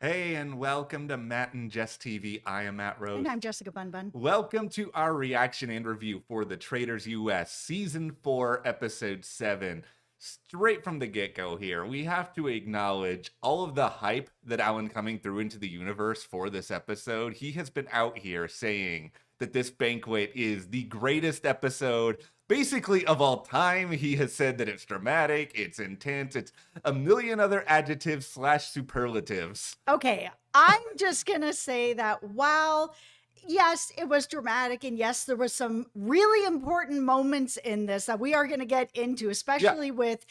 Hey, and welcome to Matt and Jess TV. I am Matt Rose. And I'm Jessica Bun Bun. Welcome to our reaction and review for the Traitors US Season 4, Episode 7. Straight from the get-go here, we have to acknowledge all of the hype that Alan coming through into the universe for this episode. He has been out here saying that this Banquet is the greatest episode basically of all time. He has said that it's dramatic, it's intense, it's a million other adjectives slash superlatives. Okay, I'm just going to say that while, yes, it was dramatic, and yes, there was some really important moments in this that we are going to get into, especially with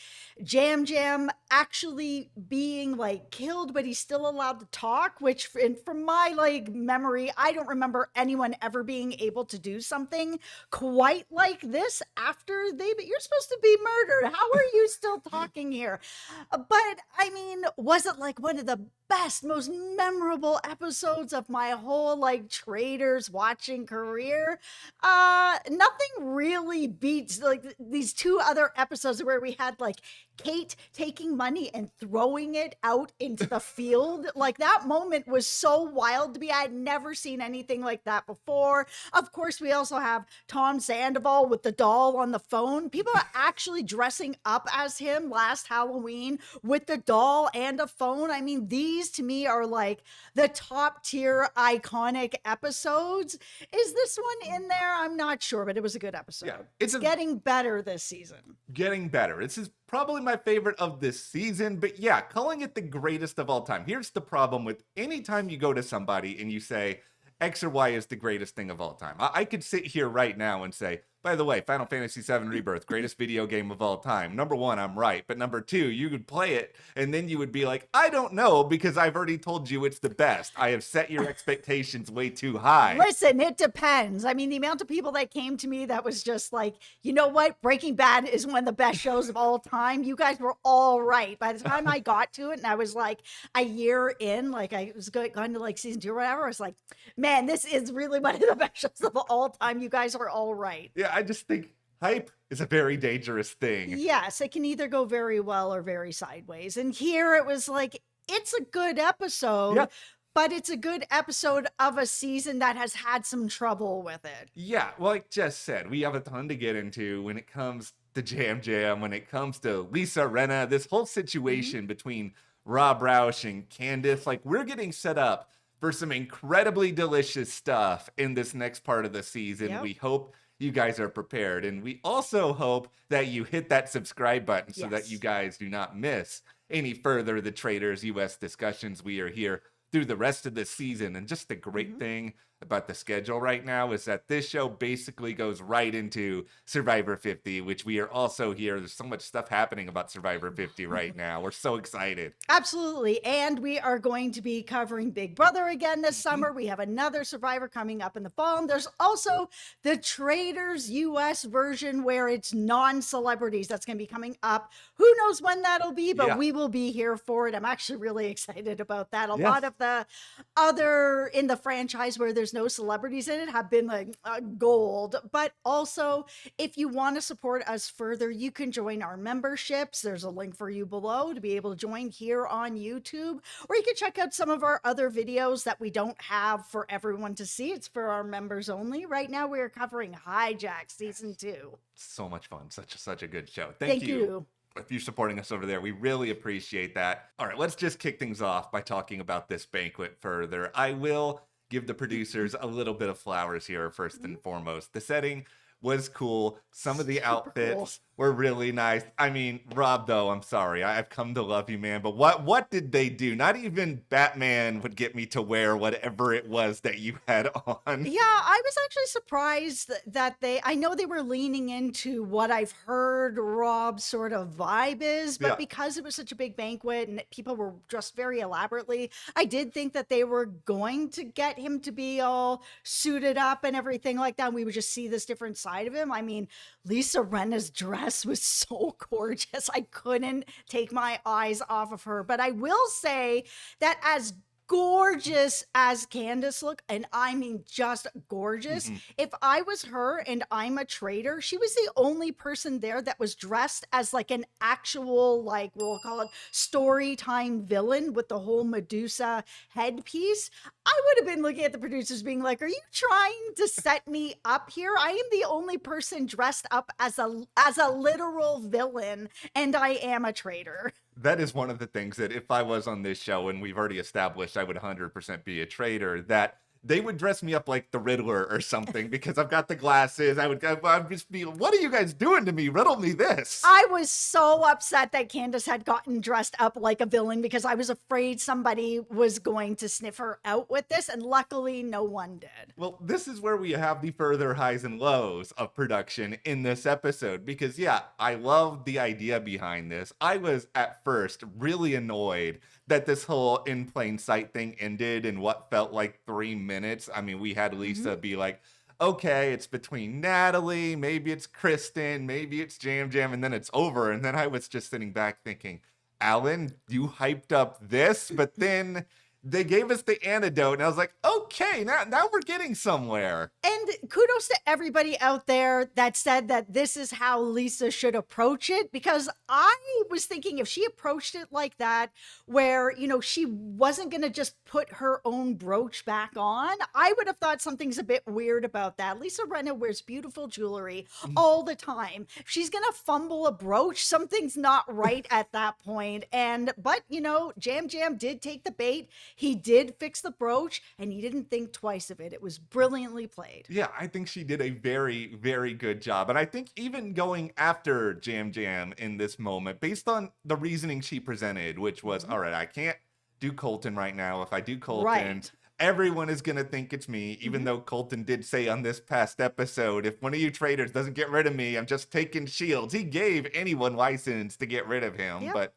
Yam Yam actually being like killed, but he's still allowed to talk, which from my like memory, I don't remember anyone ever being able to do something quite like this after you're supposed to be murdered. How are you still talking here? But I mean, was it like one of the best, most memorable episodes of my whole like Traitors watching career? Nothing really beats like these two other episodes where we had like Kate taking money and throwing it out into the field. Like that moment was so wild to me. I had never seen anything like that before. Of course, we also have Tom Sandoval with the doll on the phone. People are actually dressing up as him last Halloween with the doll and a phone. I mean, these to me are like the top tier iconic episodes. Is this one in there? I'm not sure, but it was a good episode. Yeah, it's getting better this season. Getting better. This is probably my favorite of this season, but yeah, calling it the greatest of all time. Here's the problem with any time you go to somebody and you say X or Y is the greatest thing of all time. I could sit here right now and say, by the way, Final Fantasy VII Rebirth, greatest video game of all time. Number one, I'm right. But number two, you could play it and then you would be like, I don't know, because I've already told you it's the best. I have set your expectations way too high. Listen, it depends. I mean, the amount of people that came to me that was just like, you know what? Breaking Bad is one of the best shows of all time. You guys were all right. By the time I got to it and I was like a year in, like I was going to like season 2 or whatever, I was like, man, this is really one of the best shows of all time. You guys are all right. Yeah, I just think hype is a very dangerous thing. Yes, it can either go very well or very sideways. And here it was like, it's a good episode, but it's a good episode of a season that has had some trouble with it. Yeah, well, like Jess said, we have a ton to get into when it comes to Yam Yam, when it comes to Lisa Rinna, this whole situation between Rob Rausch and Candiace. Like, we're getting set up for some incredibly delicious stuff in this next part of the season. We hope you guys are prepared. And we also hope that you hit that subscribe button so that you guys do not miss any further the Traitors US discussions. We are here through the rest of the season. And just the great thing about the schedule right now is that this show basically goes right into Survivor 50, which we are also here. There's so much stuff happening about Survivor 50 right now. We're so excited. Absolutely. And we are going to be covering Big Brother again this summer. We have another Survivor coming up in the fall. And there's also the Traitors US version where it's non-celebrities that's going to be coming up. Who knows when that'll be, but we will be here for it. I'm actually really excited about that. A lot of the other in the franchise where there's no celebrities in it have been like gold. But also, if you want to support us further, you can join our memberships. There's a link for you below to be able to join here on YouTube, or you can check out some of our other videos that we don't have for everyone to see. It's for our members only. Right now, we are covering Hijack Season 2. So much fun. Such a good show. Thank you. If you're supporting us over there, we really appreciate that. All right, let's just kick things off by talking about this Banquet further. I will give the producers a little bit of flowers here first and foremost. The setting was cool. Some of the outfits were really nice. I mean, Rob, though, I'm sorry. I've come to love you, man. But what did they do? Not even Batman would get me to wear whatever it was that you had on. Yeah, I was actually surprised that I know they were leaning into what I've heard Rob's sort of vibe is, but because it was such a big banquet and people were dressed very elaborately, I did think that they were going to get him to be all suited up and everything like that. We would just see this different side of him. I mean, Lisa Rinna's dress was so gorgeous. I couldn't take my eyes off of her. But I will say that as gorgeous as Candiace looked, and I mean just gorgeous. Mhm. If I was her and I'm a traitor, she was the only person there that was dressed as like an actual, like we'll call it story time villain with the whole Medusa headpiece. I would have been looking at the producers being like, "Are you trying to set me up here? I am the only person dressed up as a literal villain, and I am a traitor." That is one of the things that if I was on this show, and we've already established I would 100% be a traitor, that they would dress me up like the Riddler or something because I've got the glasses. I'd just be, what are you guys doing to me? Riddle me this. I was so upset that Candiace had gotten dressed up like a villain because I was afraid somebody was going to sniff her out with this, and luckily no one did. Well, this is where we have the further highs and lows of production in this episode because, yeah, I love the idea behind this. I was at first really annoyed that this whole in plain sight thing ended in what felt like 3 minutes. I mean, we had Lisa be like, okay, it's between Natalie, maybe it's Kristen, maybe it's Yam Yam, and then it's over. And then I was just sitting back thinking, Alan, you hyped up this, but then they gave us the antidote, and I was like, okay, now we're getting somewhere. And kudos to everybody out there that said that this is how Lisa should approach it, because I was thinking if she approached it like that, where, you know, she wasn't going to just put her own brooch back on, I would have thought something's a bit weird about that. Lisa Rinna wears beautiful jewelry all the time. If she's going to fumble a brooch, something's not right at that point. But, you know, Yam Yam did take the bait. He did fix the brooch, and he didn't think twice of it. It was brilliantly played. Yeah, I think she did a very, very good job. And I think even going after Yam Yam in this moment, based on the reasoning she presented, which was, all right, I can't do Colton right now. If I do Colton, Right. everyone is going to think it's me, even though Colton did say on this past episode, if one of you traitors doesn't get rid of me, I'm just taking shields. He gave anyone license to get rid of him. Yep. But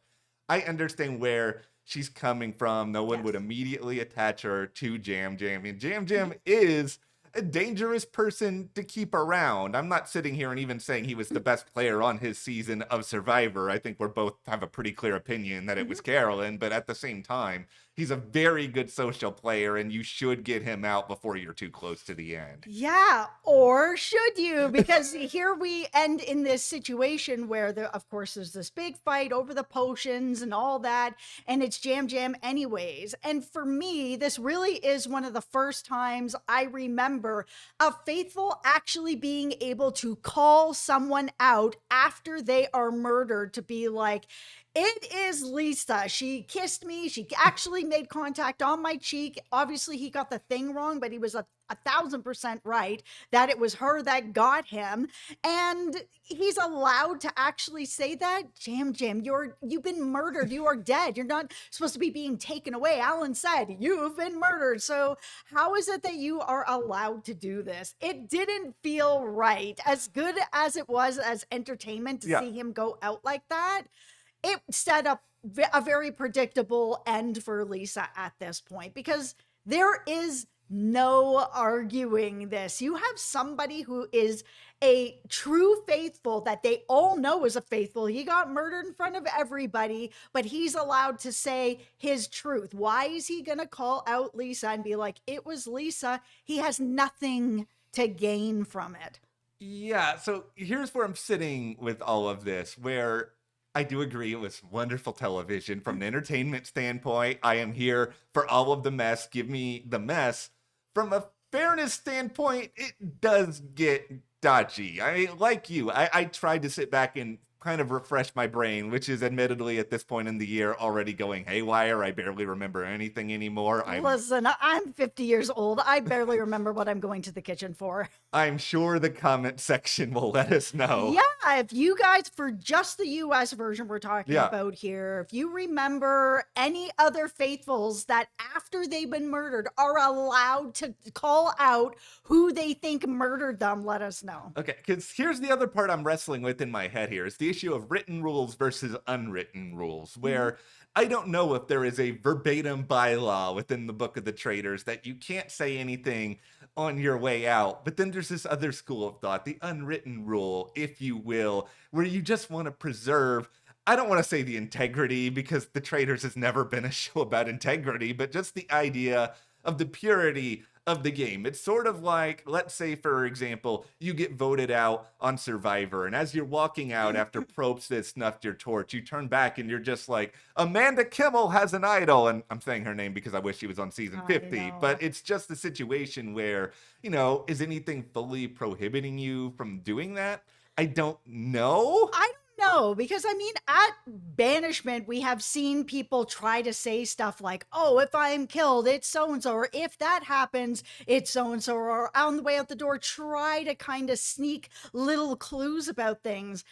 I understand where she's coming from. No one would Yes. immediately attach her to Yam Yam. And Yam Yam is a dangerous person to keep around. I'm not sitting here and even saying he was the best player on his season of Survivor. I think we're both have a pretty clear opinion that it was Carolyn, but at the same time, he's a very good social player, and you should get him out before you're too close to the end. Yeah, or should you? Because here we end in this situation where of course, there's this big fight over the potions and all that, and it's Yam Yam anyways. And for me, this really is one of the first times I remember a faithful actually being able to call someone out after they are murdered, to be like, it is Lisa. She kissed me. She actually made contact on my cheek. Obviously, he got the thing wrong, but he was a 1,000% right that it was her that got him. And he's allowed to actually say that. Yam Yam, you've been murdered. You are dead. You're not supposed to be being taken away. Alan said, you've been murdered. So how is it that you are allowed to do this? It didn't feel right. As good as it was as entertainment to see him go out like that, it set up a very predictable end for Lisa at this point, because there is no arguing this. You have somebody who is a true faithful that they all know is a faithful. He got murdered in front of everybody, but he's allowed to say his truth. Why is he going to call out Lisa and be like, it was Lisa? He has nothing to gain from it. Yeah, so here's where I'm sitting with all of this, where I do agree it was wonderful television from an entertainment standpoint. I am here for all of the mess. Give me the mess. From a fairness standpoint, it does get dodgy. I mean, like you, I tried to sit back and kind of refresh my brain, which is admittedly at this point in the year already going haywire. I barely remember anything anymore. Listen, I'm 50 years old. I barely remember what I'm going to the kitchen for. I'm sure the comment section will let us know. Yeah, if you guys, for just the US version we're talking Yeah. about here, if you remember any other faithfuls that after they've been murdered are allowed to call out who they think murdered them, let us know. Okay, because here's the other part I'm wrestling with in my head here is the issue of written rules versus unwritten rules, where I don't know if there is a verbatim bylaw within the Book of the Traitors that you can't say anything on your way out. But then there's this other school of thought, the unwritten rule, if you will, where you just want to preserve, I don't want to say the integrity because the Traitors has never been a show about integrity, but just the idea of the purity of the game. It's sort of like, let's say, for example, you get voted out on Survivor, and as you're walking out after Probst has snuffed your torch, you turn back and you're just like, Amanda Kimmel has an idol. And I'm saying her name because I wish she was on season 50, but it's just a situation where, is anything fully prohibiting you from doing that? I don't know. I don't know, because I mean, at Banishment, we have seen people try to say stuff like, oh, if I'm killed, it's so and so, or if that happens, it's so and so, or on the way out the door, try to kind of sneak little clues about things.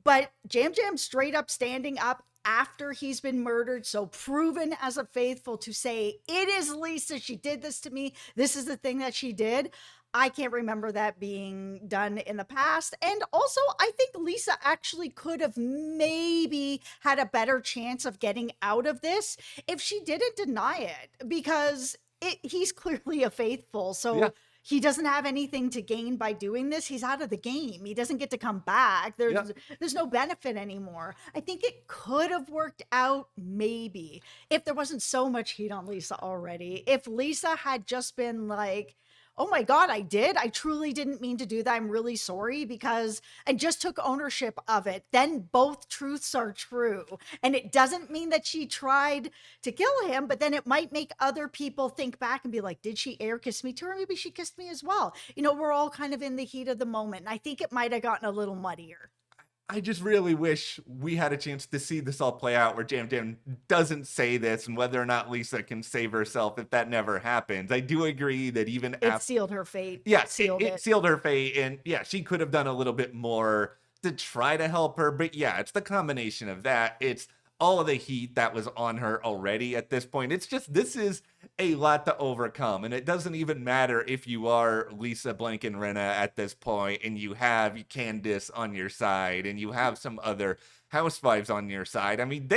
But Jam Jam straight up standing up after he's been murdered, so proven as a faithful to say, it is Lisa, she did this to me, this is the thing that she did. I can't remember that being done in the past. And also, I think Lisa actually could have maybe had a better chance of getting out of this if she didn't deny it, because he's clearly a faithful. So Yeah. he doesn't have anything to gain by doing this. He's out of the game. He doesn't get to come back. There's no benefit anymore. I think it could have worked out maybe if there wasn't so much heat on Lisa already. If Lisa had just been like, oh my God, I did. I truly didn't mean to do that. I'm really sorry, and just took ownership of it. Then both truths are true. And it doesn't mean that she tried to kill him, but then it might make other people think back and be like, did she air kiss me too? Or maybe she kissed me as well. We're all kind of in the heat of the moment. And I think it might have gotten a little muddier. I just really wish we had a chance to see this all play out where Jam Jam doesn't say this and whether or not Lisa can save herself if that never happens. I do agree that even It sealed her fate. Yeah, It sealed it it. sealed her fate. And yeah, she could have done a little bit more to try to help her. But yeah, it's the combination of that. It's all of the heat that was on her already at this point. It's just, this is a lot to overcome. And it doesn't even matter if you are Lisa Blankenrenna at this point and you have Candiace on your side and you have some other housewives on your side. I mean,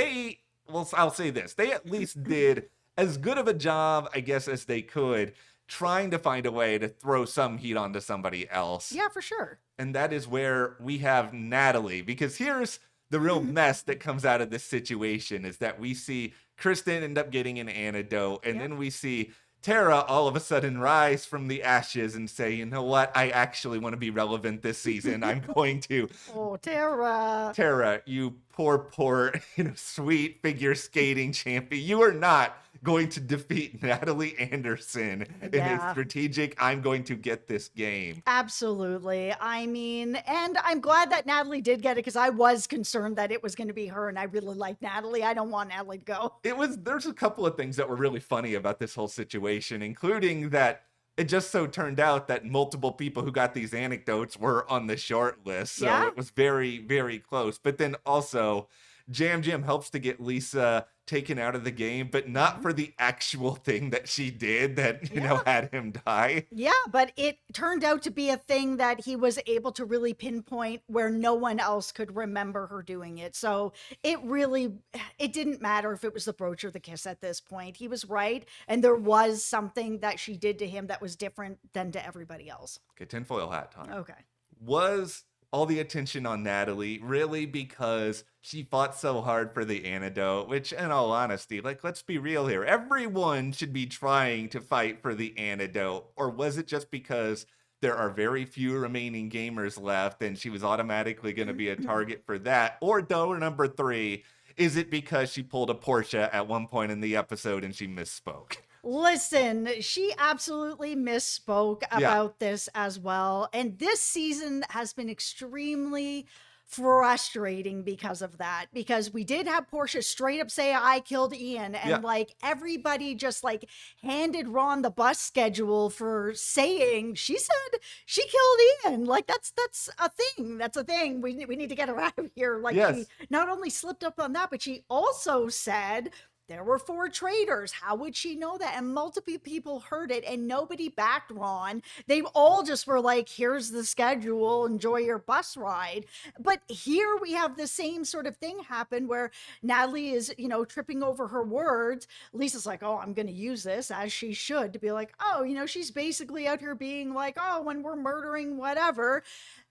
I'll say this, they at least did as good of a job, I guess, as they could, trying to find a way to throw some heat onto somebody else. Yeah, for sure. And that is where we have Natalie, because here's the real mess that comes out of this situation is that we see Kristen end up getting an antidote, and then we see Tara all of a sudden rise from the ashes and say, you know what, I actually want to be relevant this season. I'm going to. Oh, Tara. Tara, you poor, sweet figure skating champion. You are not going to defeat Natalie Anderson in a strategic, I'm going to get this game. Absolutely. I mean, and I'm glad that Natalie did get it, because I was concerned that it was going to be her, and I really like Natalie. I don't want Natalie to go. There's a couple of things that were really funny about this whole situation, including that it just so turned out that multiple people who got these anecdotes were on the short list. So it was very, very close. But then also, Jam Jam helps to get Lisa taken out of the game, but not for the actual thing that she did that, had him die. Yeah, but it turned out to be a thing that he was able to really pinpoint where no one else could remember her doing it. So it didn't matter if it was the brooch or the kiss at this point. He was right. And there was something that she did to him that was different than to everybody else. Okay, tinfoil hat time. Okay. Was all the attention on Natalie really because she fought so hard for the antidote, which in all honesty, let's be real here. Everyone should be trying to fight for the antidote. Or was it just because there are very few remaining gamers left and she was automatically going to be a target for that? Or door number 3, is it because she pulled a Portia at one point in the episode and she misspoke? Listen, she absolutely misspoke about this as well. And this season has been extremely frustrating because of that, because we did have Portia straight up say, I killed Ian. And everybody just handed Ron the bus schedule for saying she said she killed Ian. That's a thing. That's a thing. We need to get her out of here. She not only slipped up on that, but she also said there were 4 traitors. How would she know that? And multiple people heard it and nobody backed Ron. They all just were like, here's the schedule, enjoy your bus ride. But here we have the same sort of thing happen where Natalie is, tripping over her words. Lisa's like, oh, I'm going to use this, as she should, to be like, oh, she's basically out here being like, oh, when we're murdering whatever.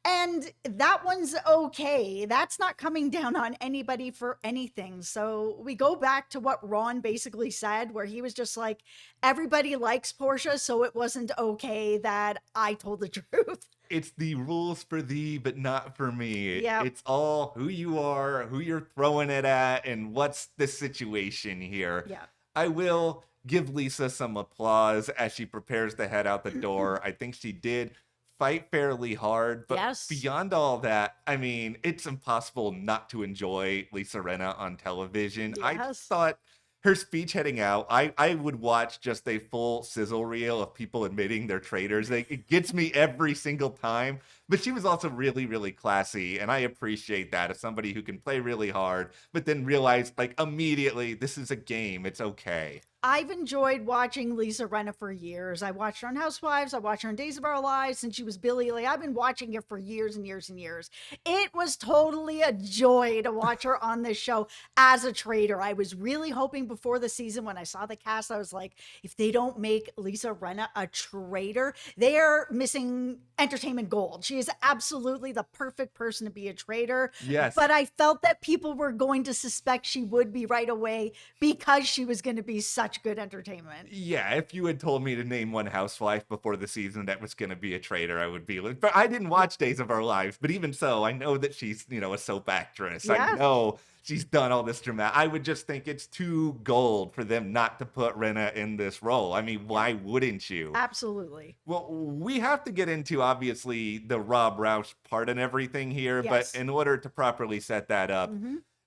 And that one's okay. That's not coming down on anybody for anything. So we go back to what Ron basically said, where he was just like, everybody likes Portia, so it wasn't okay that I told the truth. It's the rules for thee, but not for me. Yep. It's all who you are, who you're throwing it at, and what's the situation here. Yeah. I will give Lisa some applause as she prepares to head out the door. I think she did fight fairly hard, but Yes. beyond all that, I mean, it's impossible not to enjoy Lisa Rinna on television. I Yes. just thought her speech heading out, I would watch just a full sizzle reel of people admitting they're traitors. Like, it gets me every single time. But she was also really, really classy, and I appreciate that as somebody who can play really hard, but then realize, like, immediately, this is a game. It's okay. I've enjoyed watching Lisa Rinna for years. I watched her on Housewives. I watched her on Days of Our Lives since she was Billy. Like, I've been watching her for years and years and years. It was totally a joy to watch her on this show as a traitor. I was really hoping before the season when I saw the cast, I was like, if they don't make Lisa Rinna a traitor, they are missing entertainment gold. She is absolutely the perfect person to be a traitor. Yes. But I felt that people were going to suspect she would be right away because she was going to be such good entertainment. Yeah, if you had told me to name one housewife before the season that was going to be a traitor, I would be like, but I didn't watch Days of Our Lives. But even so, I know that she's, a soap actress. I Yeah. know she's done all this drama. I would just think it's too gold for them not to put Rinna in this role. I mean, why wouldn't you? Absolutely. Well, we have to get into obviously the Rob Rausch part and everything here, Yes. but in order to properly set that up,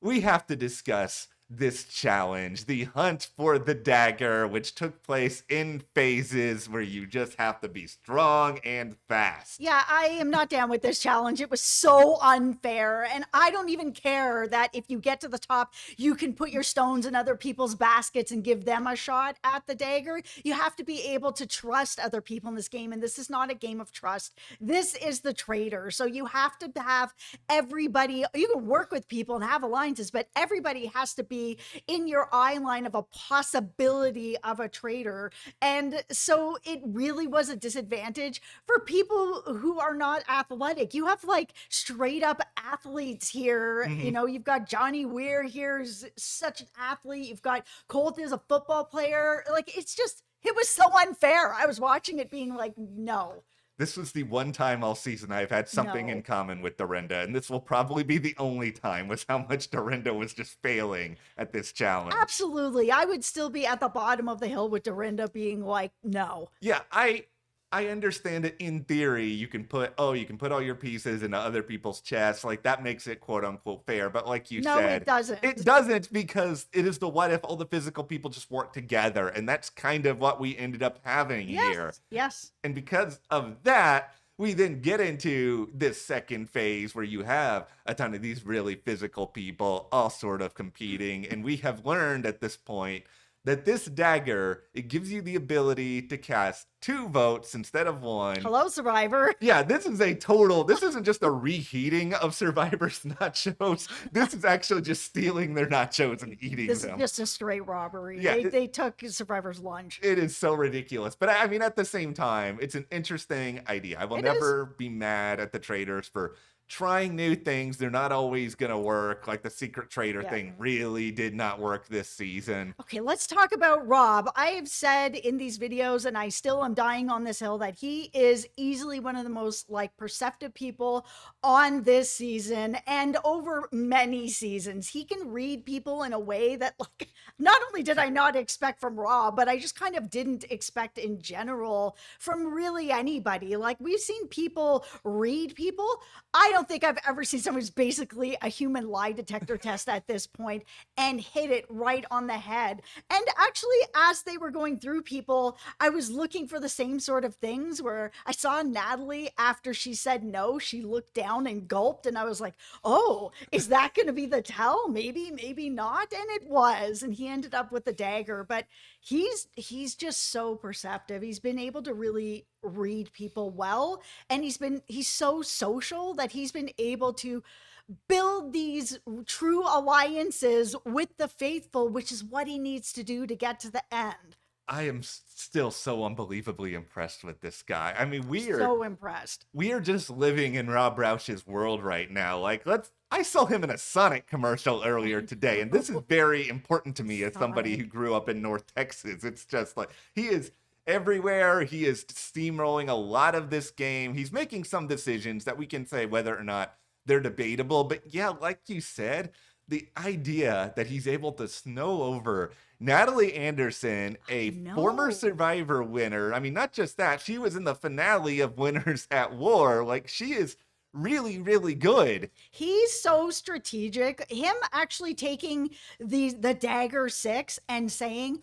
we have to discuss this challenge, the hunt for the dagger, which took place in phases where you just have to be strong and fast. Yeah, I am not down with this challenge. It was so unfair. And I don't even care that if you get to the top, you can put your stones in other people's baskets and give them a shot at the dagger. You have to be able to trust other people in this game. And this is not a game of trust. This is the traitor. So you have to have everybody, you can work with people and have alliances, but everybody has to be in your eye line of a possibility of a traitor. And so it really was a disadvantage for people who are not athletic. You have like straight up athletes here. You've got Johnny Weir here, who's such an athlete. You've got Colt is a football player. Like, it was so unfair. I was watching it being like, no. This was the one time all season I've had something in common with Dorinda, and this will probably be the only time, was how much Dorinda was just failing at this challenge. Absolutely. I would still be at the bottom of the hill with Dorinda being like, no. Yeah, I understand it in theory. You can put all your pieces into other people's chests. Like, that makes it quote unquote fair. But like you No, said, it doesn't. It doesn't, because it is the what if all the physical people just work together. And that's kind of what we ended up having here. Yes. And because of that, we then get into this second phase where you have a ton of these really physical people all sort of competing. And we have learned at this point that this dagger, it gives you the ability to cast 2 votes instead of 1. Hello, Survivor. Yeah, this isn't just a reheating of Survivor's nachos. This is actually just stealing their nachos and eating This them. is just a straight robbery. Yeah, They took Survivor's lunch. It is so ridiculous. But I mean, at the same time, it's an interesting idea. I will never be mad at the traders for trying new things. They're not always going to work. Like the secret trader thing really did not work this season. Okay, let's talk about Rob. I have said in these videos, and I still am dying on this hill, that he is easily one of the most like perceptive people on this season and over many seasons. He can read people in a way that, like, not only did I not expect from Rob, but I just kind of didn't expect in general from really anybody. Like, we've seen people read people. I don't think I've ever seen someone who's basically a human lie detector test at this point and hit it right on the head. And actually, as they were going through people, I was looking for the same sort of things where I saw Natalie after she said no, she looked down and gulped. And I was like, oh, is that going to be the tell? Maybe, maybe not. And it was. And he ended up with the dagger. But he's just so perceptive. He's been able to really read people well, and he's so social that he's been able to build these true alliances with the faithful, which is what he needs to do to get to the end. I am still so unbelievably impressed with this guy. I mean, So impressed. we are just living in Rob Roush's world right now. Like, I saw him in a Sonic commercial earlier I today, and this is know. very important to me as somebody who Sonic. grew up in North Texas. It's just like he is everywhere. He is steamrolling a lot of this game. He's making some decisions that we can say whether or not they're debatable. But yeah, like you said, the idea that he's able to snow over Natalie Anderson, I a former know. Survivor winner. I mean, not just that, she was in the finale of Winners at War. Like, she is really, really good. He's so strategic. Him actually taking the Dagger 6 and saying,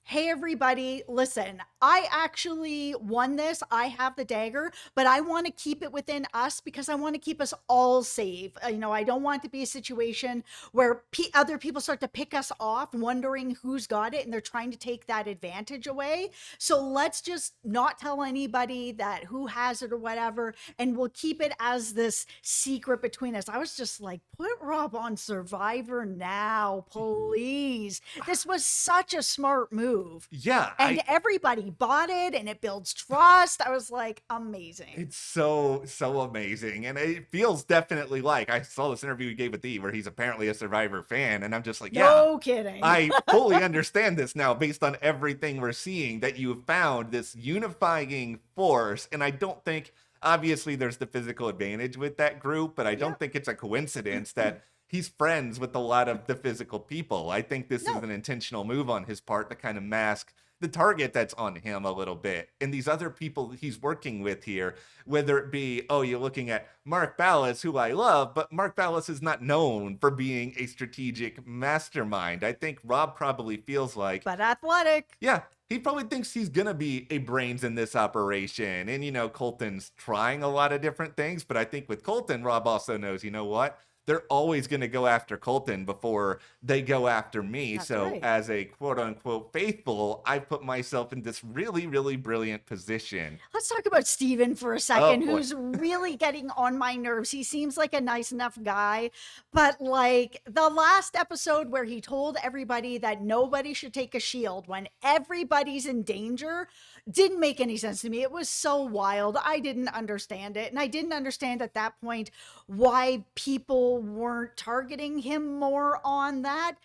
"Hey everybody, listen, I actually won this. I have the dagger, but I want to keep it within us because I want to keep us all safe. I don't want it to be a situation where other people start to pick us off, wondering who's got it, and they're trying to take that advantage away. So let's just not tell anybody that who has it or whatever, and we'll keep it as this secret between us." I was just like, put Rob on Survivor now, please. This was such a smart move. Yeah, And everybody bought it and it builds trust. I was like, amazing. it's so, so amazing. And it feels definitely like I saw this interview he gave with E where he's apparently a Survivor fan. And I'm just like, yeah, No kidding. I fully understand this now based on everything we're seeing that you have found this unifying force. And I don't think, obviously, there's the physical advantage with that group, but I Yeah. don't think it's a coincidence that he's friends with a lot of the physical people. I think this is No. an intentional move on his part to kind of mask the target that's on him a little bit. And these other people he's working with here, whether it be, oh, you're looking at Mark Ballas, who I love, but Mark Ballas is not known for being a strategic mastermind. I think Rob probably feels like, But athletic. yeah, he probably thinks he's gonna be a brains in this operation. And Colton's trying a lot of different things, but I think with Colton, Rob also knows, you know what? They're always gonna go after Colton before they go after me. That's So right. as a quote unquote faithful, I put myself in this really, really brilliant position. Let's talk about Steven for a Oh second, boy. who's really getting on my nerves. He seems like a nice enough guy, but like the last episode where he told everybody that nobody should take a shield when everybody's in danger didn't make any sense to me. It was so wild. I didn't understand it. And I didn't understand at that point why people weren't targeting him more on that.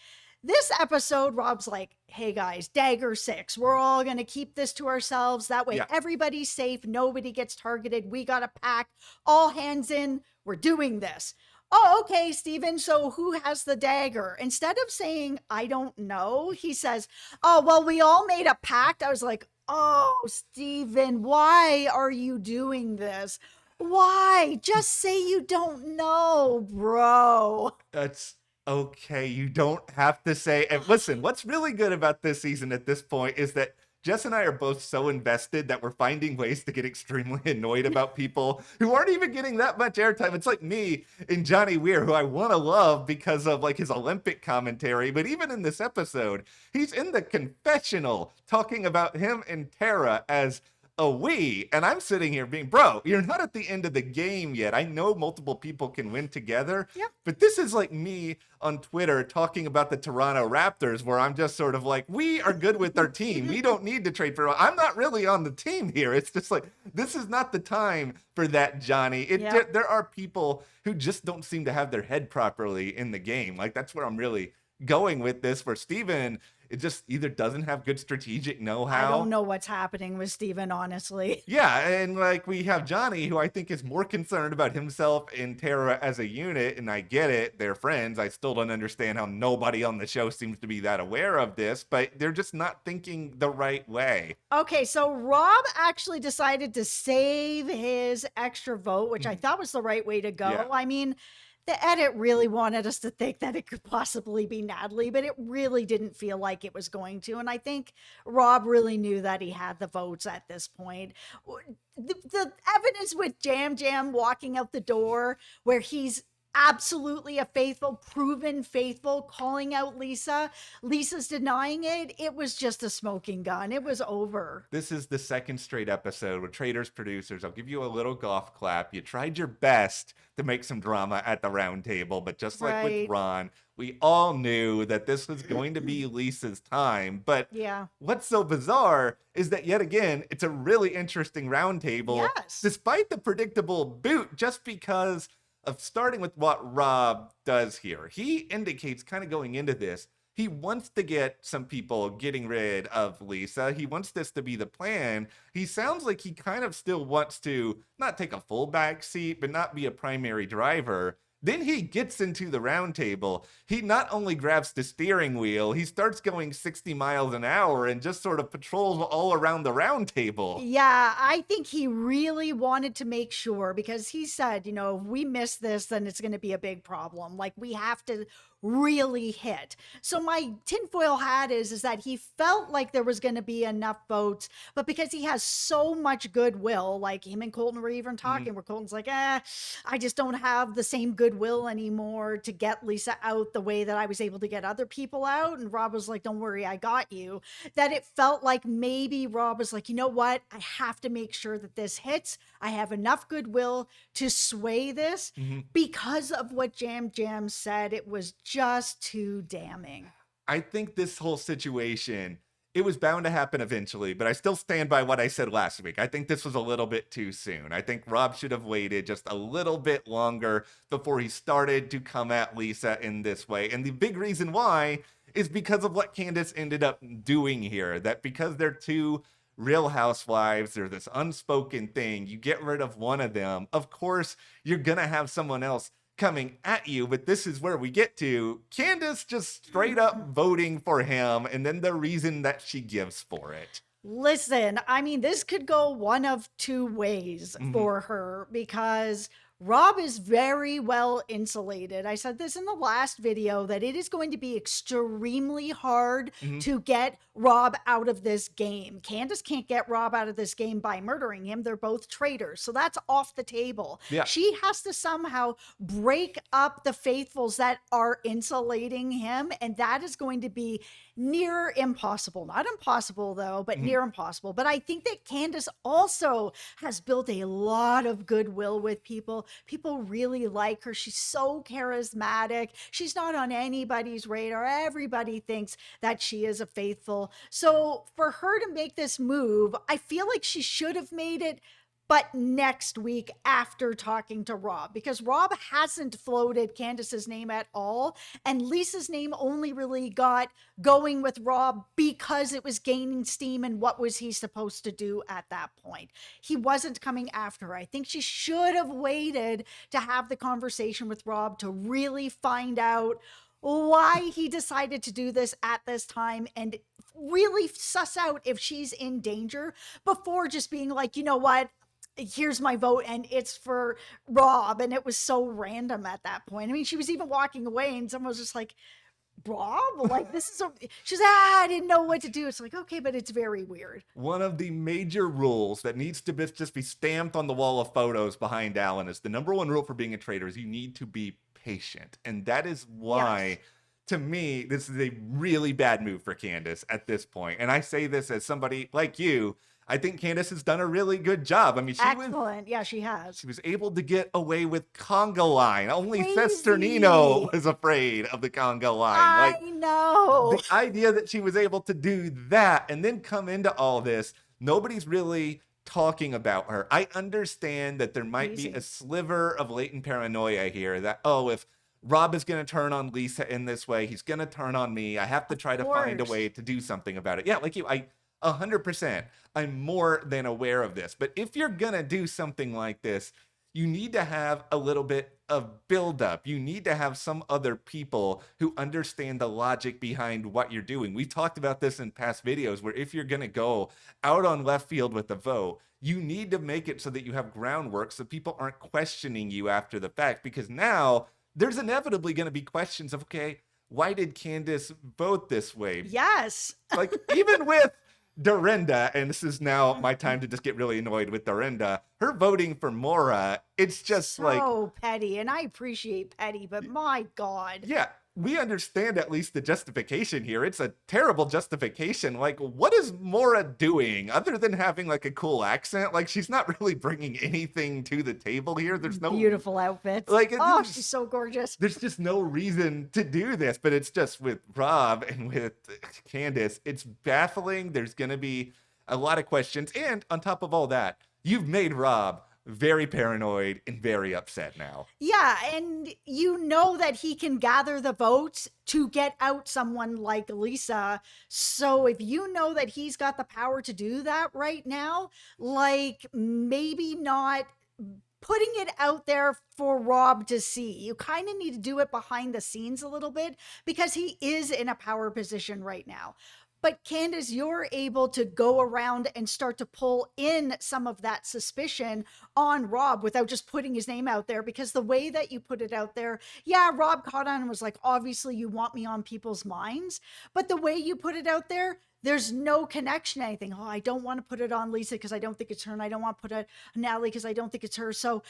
This episode, Rob's like, "Hey guys, Dagger 6, we're all going to keep this to ourselves. That way Yeah. everybody's safe. Nobody gets targeted. We got a pack. All hands in. We're doing this." "Oh, okay, Steven. So who has the dagger?" Instead of saying, "I don't know," he says, "Oh, well, we all made a pact." I was like, "Oh, Steven, why are you doing this? Why? Just say you don't know, bro." That's okay. You don't have to say. And listen, what's really good about this season at this point is that Jess and I are both so invested that we're finding ways to get extremely annoyed about people who aren't even getting that much airtime. It's like me and Johnny Weir, who I want to love because of like his Olympic commentary. But even in this episode, he's in the confessional talking about him and Tara as a we. And I'm sitting here being, bro, you're not at the end of the game yet. I know multiple people can win together. Yep. But this is like me on Twitter talking about the Toronto Raptors, where I'm just sort of like, we are good with our team. We don't need to trade for. I'm not really on the team here. It's just like, this is not the time for that, Johnny. Yep. There are people who just don't seem to have their head properly in the game. Like, that's where I'm really going with this. For Steven, it just either doesn't have good strategic know-how. I don't know what's happening with Steven, honestly. Yeah, and like we have Johnny, who I think is more concerned about himself and Tara as a unit, and I get it, they're friends. I still don't understand how nobody on the show seems to be that aware of this, but they're just not thinking the right way. Okay, so Rob actually decided to save his extra vote, which I thought was the right way to go. Yeah. I mean, the edit really wanted us to think that it could possibly be Natalie, but it really didn't feel like it was going to. And I think Rob really knew that he had the votes at this point. The evidence with Yam Yam walking out the door, where he's absolutely a faithful, proven faithful, calling out Lisa. Lisa's denying it. It was just a smoking gun. It was over. This is the second straight episode with Traitors producers. I'll give you a little golf clap. You tried your best to make some drama at the round table, but just like Right. with Ron, We all knew that this was going to be Lisa's time. But Yeah. what's so bizarre is that yet again, it's a really interesting roundtable, Yes. despite the predictable boot, just because of starting with what Rob does here. He indicates kind of going into this, he wants to get some people getting rid of Lisa. He wants this to be the plan. He sounds like he kind of still wants to not take a full back seat, but not be a primary driver. Then he gets into the round table. He not only grabs the steering wheel, he starts going 60 miles an hour and just sort of patrols all around the round table. Yeah, I think he really wanted to make sure because he said, if we miss this, then it's going to be a big problem. Like we have to really hit. So my tinfoil hat is that he felt like there was going to be enough votes, but because he has so much goodwill, like him and Colton were even talking, where Colton's like, I just don't have the same goodwill anymore to get Lisa out the way that I was able to get other people out. And Rob was like, don't worry, I got you. That it felt like maybe Rob was like, you know what? I have to make sure that this hits. I have enough goodwill to sway this because of what Yam Yam said. It was just too damning. I think this whole situation, it was bound to happen eventually, but I still stand by what I said last week. I think this was a little bit too soon. I think Rob should have waited just a little bit longer before he started to come at Lisa in this way. And the big reason why is because of what Candiace ended up doing here. That because they're two Real Housewives, there's this unspoken thing. You get rid of one of them, of course, you're going to have someone else coming at you, but this is where we get to Candiace just straight up voting for him, and then the reason that she gives for it. Listen, I mean, this could go one of two ways for her because Rob is very well insulated. I said this in the last video that it is going to be extremely hard to get Rob out of this game. Candiace can't get Rob out of this game by murdering him. They're both traitors. So that's off the table. Yeah. She has to somehow break up the faithfuls that are insulating him. And that is going to be near impossible. Not impossible, though, but near impossible. But I think that Candiace also has built a lot of goodwill with people. People really like her. She's so charismatic. She's not on anybody's radar. Everybody thinks that she is a faithful. So for her to make this move, I feel like she should have made it but next week after talking to Rob, because Rob hasn't floated Candiace's name at all. And Lisa's name only really got going with Rob because it was gaining steam. And what was he supposed to do at that point? He wasn't coming after her. I think she should have waited to have the conversation with Rob to really find out why he decided to do this at this time and really suss out if she's in danger before just being like, you know what? Here's my vote and it's for Rob. And it was so random at that point. I mean, she was even walking away and someone was just like, Rob, like this is she's like, I didn't know what to do. It's like, okay, but it's very weird. One of the major rules that needs to just be stamped on the wall of photos behind Alan is the number one rule for being a traitor is you need to be patient. And that is why, to me, this is a really bad move for Candiace at this point. And I say this as somebody like you. I think Candiace has done a really good job. I mean, Excellent. Yeah, she has. She was able to get away with conga line. Only Crazy. Sesternino was afraid of the conga line. I know. The idea that she was able to do that and then come into all this, nobody's really talking about her. I understand that there might be a sliver of latent paranoia here that, oh, if Rob is going to turn on Lisa in this way, he's going to turn on me. I have to try to find a way to do something about it. Yeah, like you, 100%. I'm more than aware of this. But if you're going to do something like this, you need to have a little bit of buildup. You need to have some other people who understand the logic behind what you're doing. We've talked about this in past videos where if you're going to go out on left field with a vote, you need to make it so that you have groundwork so people aren't questioning you after the fact. Because now there's inevitably going to be questions of, okay, why did Candiace vote this way? Yes. Like even with Dorinda, and this is now my time to just get really annoyed with Dorinda, her voting for Maura, it's just so petty, and I appreciate petty, but my God. Yeah, we understand at least the justification here. It's a terrible justification. Like, what is Mora doing other than having like a cool accent? Like, she's not really bringing anything to the table here. There's no Beautiful outfits. like, Oh, she's so gorgeous. there's just no reason to do this, but it's just with Rob and with Candiace, it's baffling. There's going to be a lot of questions. And on top of all that, you've made Rob very paranoid and very upset now. Yeah, and you know that he can gather the votes to get out someone like Lisa. So if you know that he's got the power to do that right now, like maybe not putting it out there for Rob to see. You kind of need to do it behind the scenes a little bit because he is in a power position right now. But Candiace, you're able to go around and start to pull in some of that suspicion on Rob without just putting his name out there, because the way that you put it out there, yeah, Rob caught on and was like, obviously you want me on people's minds. But the way you put it out there, there's no connection to anything. Oh, I don't want to put it on Lisa because I don't think it's her. And I don't want to put it on Natalie because I don't think it's her. So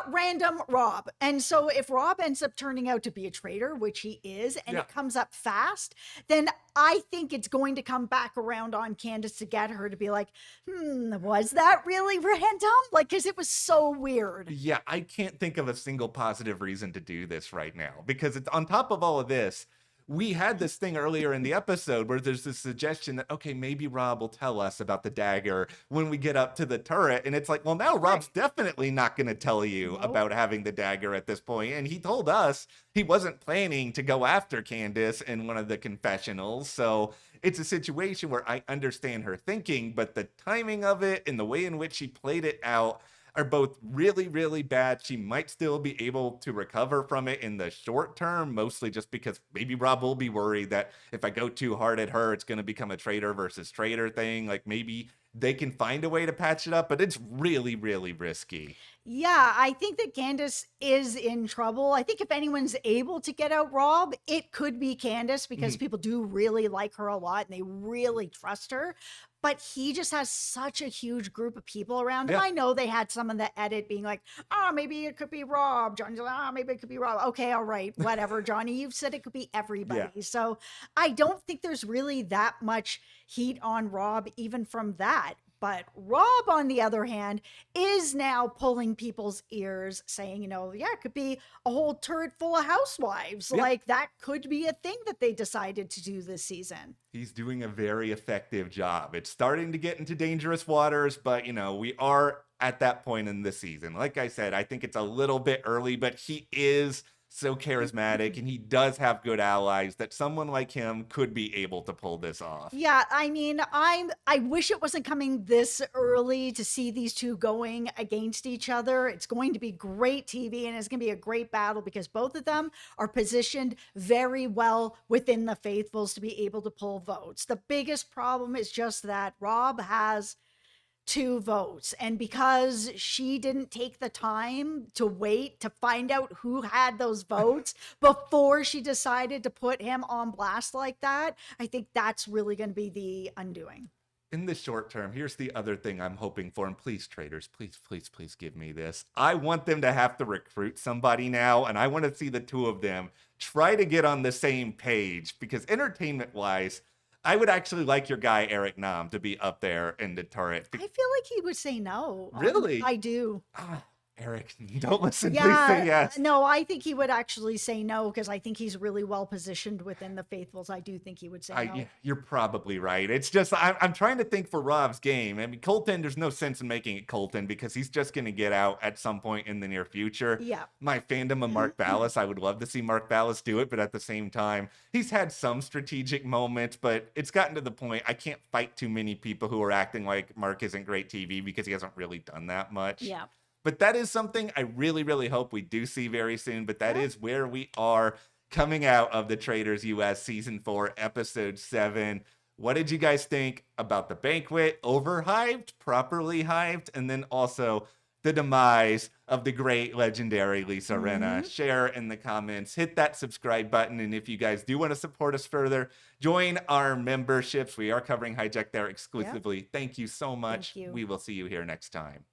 random Rob. And so if Rob ends up turning out to be a traitor, which he is, and it comes up fast, then I think it's going to come back around on Candiace to get her to be like, was that really random? Like, because it was so weird. Yeah, I can't think of a single positive reason to do this right now, because it's on top of all of this. We had this thing earlier in the episode where there's this suggestion that, okay, maybe Rob will tell us about the dagger when we get up to the turret. And it's like, well, now Rob's definitely not going to tell you about having the dagger at this point. And he told us he wasn't planning to go after Candiace in one of the confessionals. So it's a situation where I understand her thinking, but the timing of it and the way in which she played it out are both really, really bad. She might still be able to recover from it in the short term, mostly just because maybe Rob will be worried that if I go too hard at her, it's going to become a traitor versus traitor thing. Like maybe they can find a way to patch it up, but it's really, really risky. Yeah, I think that Candiace is in trouble. I think if anyone's able to get out Rob, it could be Candiace, because people do really like her a lot and they really trust her. But he just has such a huge group of people around him. I know they had some in the edit being like, oh, maybe it could be Rob. Johnny's like, oh, maybe it could be Rob. Okay, all right, whatever, Johnny. You've said it could be everybody. So I don't think there's really that much heat on Rob, even from that. But Rob, on the other hand, is now pulling people's ears saying, you know, yeah, it could be a whole turret full of housewives. Like that could be a thing that they decided to do this season. He's doing a very effective job. It's starting to get into dangerous waters, but, you know, we are at that point in the season. Like I said, I think it's a little bit early, but he is so charismatic and he does have good allies that someone like him could be able to pull this off. Yeah, I mean, I wish it wasn't coming this early to see these two going against each other. It's going to be great TV and it's going to be a great battle because both of them are positioned very well within the faithfuls to be able to pull votes. The biggest problem is just that Rob has 2 votes. And because she didn't take the time to wait to find out who had those votes before she decided to put him on blast like that, I think that's really going to be the undoing. In the short term, here's the other thing I'm hoping for, and please, traders, please, please, please give me this. I want them to have to recruit somebody now, and I want to see the two of them try to get on the same page, because entertainment-wise, I would actually like your guy, Eric Nam, to be up there in the turret. I feel like he would say no. Really? I do. Eric, don't listen. Please say yes. No, I think he would actually say no because I think he's really well positioned within the faithfuls. I do think he would say no. Yeah, you're probably right. It's just I'm trying to think for Rob's game. I mean, Colton, there's no sense in making it Colton because he's just going to get out at some point in the near future. Yeah. My fandom of Mark Ballas, I would love to see Mark Ballas do it, but at the same time, he's had some strategic moments, but it's gotten to the point I can't fight too many people who are acting like Mark isn't great TV because he hasn't really done that much. Yeah. But that is something I really, really hope we do see very soon. But that is where we are coming out of the Traitors US Season 4, Episode 7. What did you guys think about the banquet? Overhyped? Properly hyped? And then also the demise of the great, legendary Lisa Rinna. Share in the comments. Hit that subscribe button. And if you guys do want to support us further, join our memberships. We are covering Hijack there exclusively. Thank you so much. Thank you. We will see you here next time.